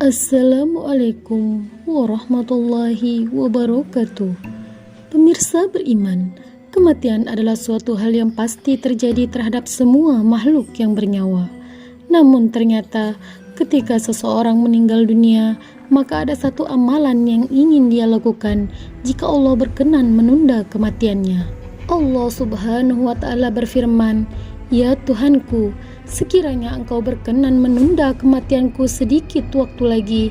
Assalamualaikum warahmatullahi wabarakatuh. Pemirsa beriman, kematian adalah suatu hal yang pasti terjadi terhadap semua makhluk yang bernyawa. Namun ternyata ketika seseorang meninggal dunia, maka ada satu amalan yang ingin dia lakukan jika Allah berkenan menunda kematiannya. Allah Subhanahu wa Ta'ala berfirman, "Ya Tuhanku, sekiranya Engkau berkenan menunda kematianku sedikit waktu lagi,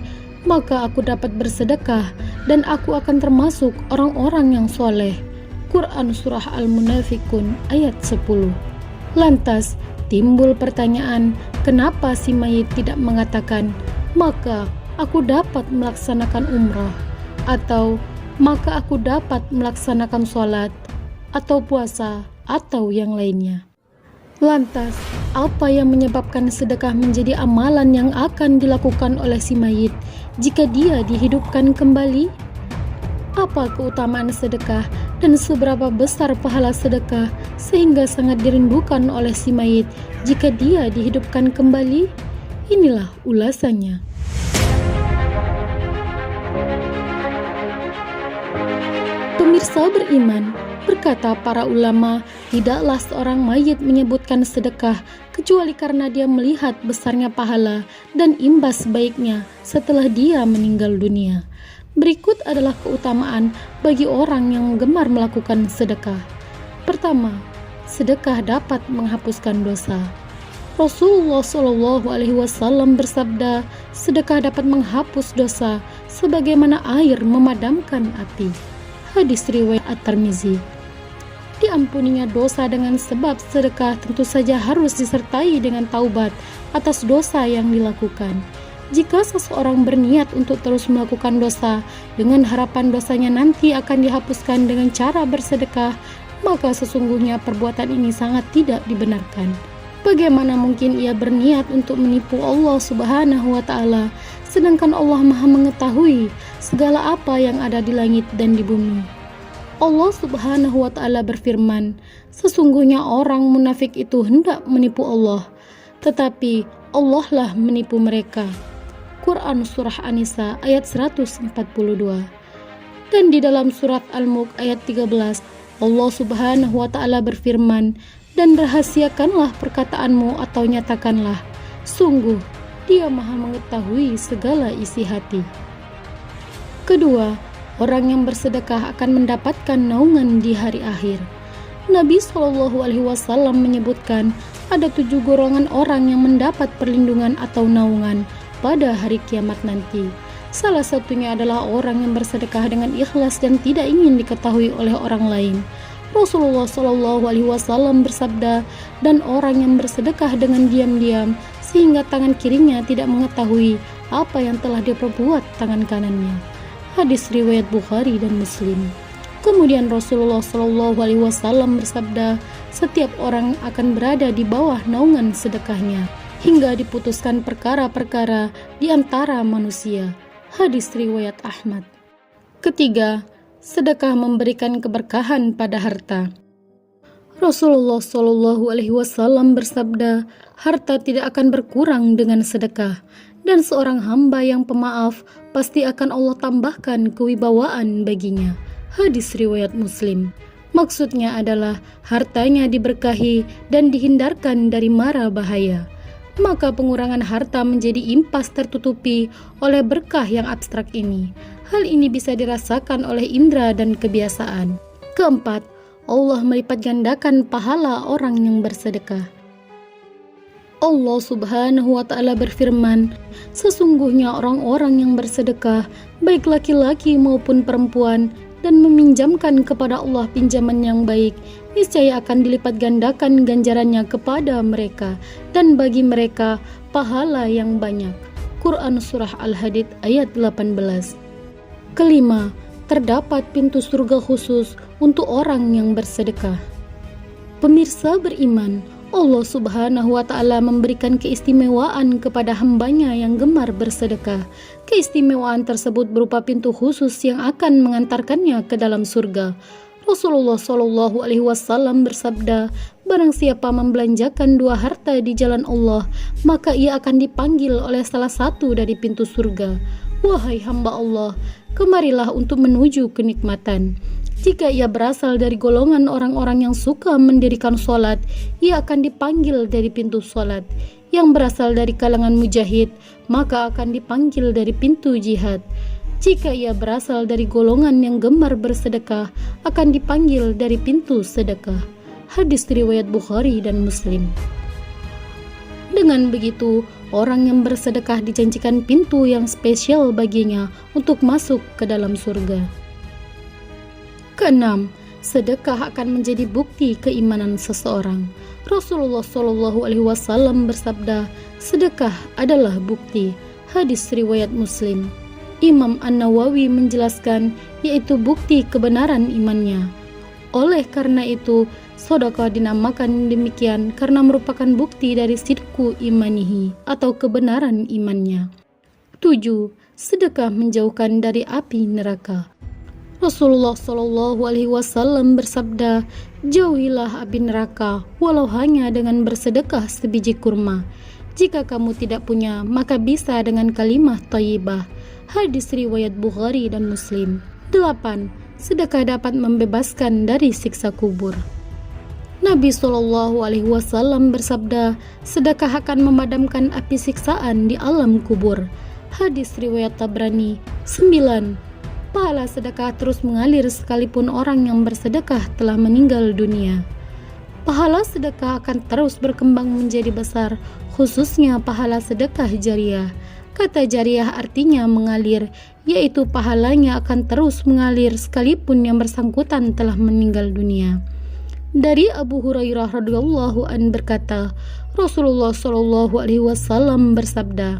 maka aku dapat bersedekah dan aku akan termasuk orang-orang yang soleh." Quran Surah Al-Munafikun ayat 10. Lantas timbul pertanyaan, kenapa si mayit tidak mengatakan, "Maka aku dapat melaksanakan umrah," atau "Maka aku dapat melaksanakan sholat," atau puasa, atau yang lainnya. Lantas, apa yang menyebabkan sedekah menjadi amalan yang akan dilakukan oleh si mayit jika dia dihidupkan kembali? Apa keutamaan sedekah dan seberapa besar pahala sedekah sehingga sangat dirindukan oleh si mayit jika dia dihidupkan kembali? Inilah ulasannya. Pemirsa beriman, berkata para ulama, tidaklah seorang mayit menyebutkan sedekah kecuali karena dia melihat besarnya pahala dan imbas baiknya setelah dia meninggal dunia. Berikut adalah keutamaan bagi orang yang gemar melakukan sedekah. Pertama, sedekah dapat menghapuskan dosa. Rasulullah SAW bersabda, sedekah dapat menghapus dosa sebagaimana air memadamkan api. Hadis riwayat At-Tirmizi. Diampuninya dosa dengan sebab sedekah tentu saja harus disertai dengan taubat atas dosa yang dilakukan. Jika seseorang berniat untuk terus melakukan dosa dengan harapan dosanya nanti akan dihapuskan dengan cara bersedekah, maka sesungguhnya perbuatan ini sangat tidak dibenarkan. Bagaimana mungkin ia berniat untuk menipu Allah Subhanahu wa Ta'ala, sedangkan Allah Maha mengetahui segala apa yang ada di langit dan di bumi. Allah Subhanahu wa Ta'ala berfirman, sesungguhnya orang munafik itu hendak menipu Allah, tetapi Allah lah menipu mereka. Quran Surah An-Nisa ayat 142. Dan di dalam surat Al-Mulk ayat 13, Allah Subhanahu wa Ta'ala berfirman, dan rahasiakanlah perkataanmu atau nyatakanlah, sungguh Dia Maha mengetahui segala isi hati. Kedua, orang yang bersedekah akan mendapatkan naungan di hari akhir. Nabi SAW menyebutkan ada 7 golongan orang yang mendapat perlindungan atau naungan pada hari kiamat nanti. Salah satunya adalah orang yang bersedekah dengan ikhlas dan tidak ingin diketahui oleh orang lain. Rasulullah SAW bersabda, dan orang yang bersedekah dengan diam-diam sehingga tangan kirinya tidak mengetahui apa yang telah diperbuat tangan kanannya. Hadis riwayat Bukhari dan Muslim. Kemudian Rasulullah SAW bersabda, setiap orang akan berada di bawah naungan sedekahnya hingga diputuskan perkara-perkara di antara manusia. Hadis riwayat Ahmad. Ketiga, sedekah memberikan keberkahan pada harta. Rasulullah SAW bersabda, harta tidak akan berkurang dengan sedekah, dan seorang hamba yang pemaaf pasti akan Allah tambahkan kewibawaan baginya. Hadis riwayat Muslim. Maksudnya adalah hartanya diberkahi dan dihindarkan dari mara bahaya. Maka pengurangan harta menjadi impas tertutupi oleh berkah yang abstrak ini. Hal ini bisa dirasakan oleh indera dan kebiasaan. Keempat, Allah melipat gandakan pahala orang yang bersedekah. Allah Subhanahu wa Ta'ala berfirman, sesungguhnya orang-orang yang bersedekah, baik laki-laki maupun perempuan, dan meminjamkan kepada Allah pinjaman yang baik, niscaya akan dilipat gandakan ganjarannya kepada mereka, dan bagi mereka pahala yang banyak. Quran Surah Al-Hadid ayat 18. Kelima, terdapat pintu surga khusus untuk orang yang bersedekah. Pemirsa beriman, Allah Subhanahu wa Ta'ala memberikan keistimewaan kepada hambanya yang gemar bersedekah. Keistimewaan tersebut berupa pintu khusus yang akan mengantarkannya ke dalam surga. Rasulullah SAW bersabda, Barang siapa membelanjakan dua harta di jalan Allah, maka ia akan dipanggil oleh salah satu dari pintu surga. Wahai hamba Allah, kemarilah untuk menuju kenikmatan. Jika ia berasal dari golongan orang-orang yang suka mendirikan sholat, ia akan dipanggil dari pintu sholat. Yang berasal dari kalangan mujahid, maka akan dipanggil dari pintu jihad. Jika ia berasal dari golongan yang gemar bersedekah, akan dipanggil dari pintu sedekah. Hadis riwayat Bukhari dan Muslim. Dengan begitu, orang yang bersedekah dijanjikan pintu yang spesial baginya untuk masuk ke dalam surga. Keenam, sedekah akan menjadi bukti keimanan seseorang. Rasulullah SAW bersabda, sedekah adalah bukti. Hadis riwayat Muslim. Imam An-Nawawi menjelaskan, yaitu bukti kebenaran imannya. Oleh karena itu, sedekah dinamakan demikian karena merupakan bukti dari sidku imanihi atau kebenaran imannya. 7. Sedekah menjauhkan dari api neraka. Rasulullah SAW bersabda, jauhilah api neraka walau hanya dengan bersedekah sebiji kurma. Jika kamu tidak punya, maka bisa dengan kalimah thayyibah. Hadis riwayat Bukhari dan Muslim. 8. Sedekah dapat membebaskan dari siksa kubur. Nabi SAW bersabda, sedekah akan memadamkan api siksaan di alam kubur. Hadis riwayat Tabrani. 9. Pahala sedekah terus mengalir sekalipun orang yang bersedekah telah meninggal dunia. Pahala sedekah akan terus berkembang menjadi besar, khususnya pahala sedekah jariyah. Kata jariyah artinya mengalir, yaitu pahalanya akan terus mengalir sekalipun yang bersangkutan telah meninggal dunia. Dari Abu Hurairah radhiyallahu an berkata, Rasulullah SAW bersabda,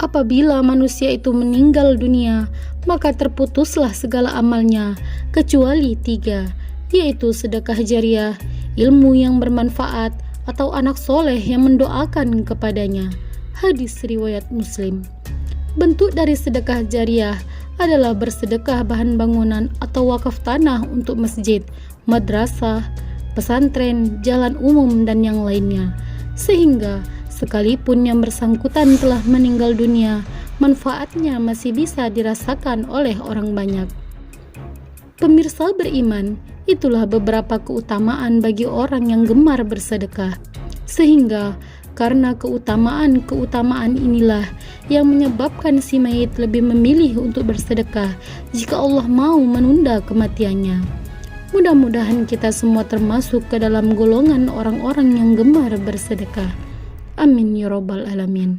apabila manusia itu meninggal dunia, maka terputuslah segala amalnya, kecuali 3, yaitu sedekah jariyah, ilmu yang bermanfaat, atau anak soleh yang mendoakan kepadanya. Hadis riwayat Muslim. Bentuk dari sedekah jariyah adalah bersedekah bahan bangunan atau wakaf tanah untuk masjid, madrasah, pesantren, jalan umum, dan yang lainnya. Sehingga sekalipun yang bersangkutan telah meninggal dunia, manfaatnya masih bisa dirasakan oleh orang banyak. Pemirsa beriman, itulah beberapa keutamaan bagi orang yang gemar bersedekah. Sehingga karena keutamaan inilah yang menyebabkan si mayit lebih memilih untuk bersedekah jika Allah mau menunda kematiannya. Mudah-mudahan kita semua termasuk ke dalam golongan orang-orang yang gemar bersedekah. Amin ya rabbal alamin.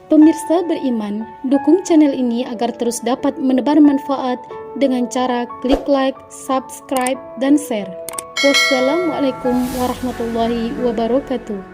Pemirsa beriman, dukung channel ini agar terus dapat menebar manfaat dengan cara klik like, subscribe, dan share. Wassalamualaikum warahmatullahi wabarakatuh.